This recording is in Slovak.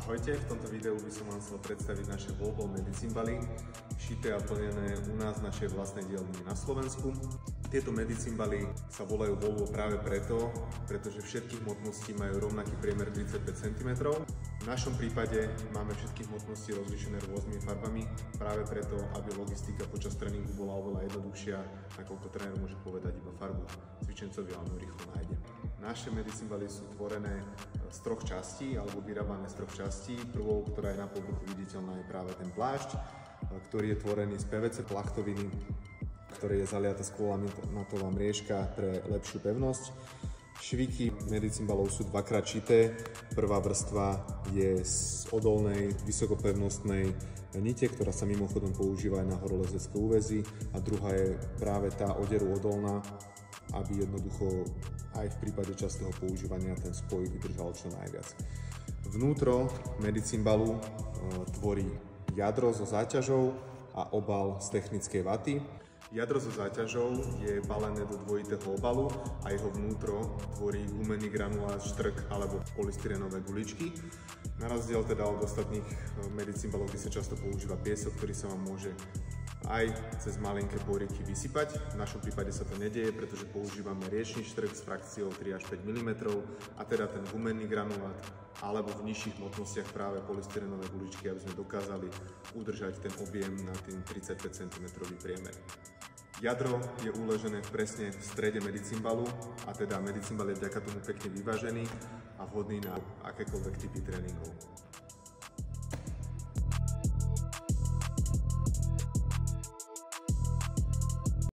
Ahojte, v tomto videu by som vám chcel predstaviť naše wall-ball medicimbaly, šité a plnené u nás v našej vlastnej dielni na Slovensku. Tieto medicimbaly sa volajú wall-ball práve preto, pretože všetky hmotnosti majú rovnaký priemer 35 cm. V našom prípade máme všetky hmotnosti rozlíšené rôznymi farbami, práve preto, aby logistika počas tréningu bola oveľa jednoduchšia, nakoľko tréner môže povedať iba farbu cvičencovi a on ju rýchlo nájde. Naše medicimbaly sú tvorené z troch častí, alebo vyrábané z troch častí. Prvou, ktorá je na povrchu viditeľná, je práve ten plášť, ktorý je tvorený z PVC plachtoviny, ktoré je zaliata skôlamatová mriežka pre lepšiu pevnosť. Šviky medicimbalov sú dvakrát šité. Prvá vrstva je z odolnej, vysokopevnostnej nite, ktorá sa mimochodom používa aj na horolezecké úväzy, a druhá je práve tá oderu odolná, aby jednoducho aj v prípade častého používania ten spoj vydržal čo najviac. Vnútro medicimbalu tvorí jadro so záťažou a obal z technickej vaty. Jadro so záťažou je balené do dvojitého obalu a jeho vnútro tvorí gumený granulát, štrk alebo polystyrenové guličky. Na rozdiel teda od ostatných medicimbalov, kde sa často používa piesok, ktorý sa vám môže aj cez malinké poriky vysypať. V našom prípade sa to nedieje, pretože používame riečný štrk s frakciou 3 až 5 mm, a teda ten gumený granulát, alebo v nižších hmotnostiach práve polystyrenové guličky, aby sme dokázali udržať ten objem na tým 35 cm priemer. Jadro je uložené presne v strede medicimbalu, a teda medicimbal je vďaka tomu pekne vyvážený a vhodný na akékoľvek typy tréningov.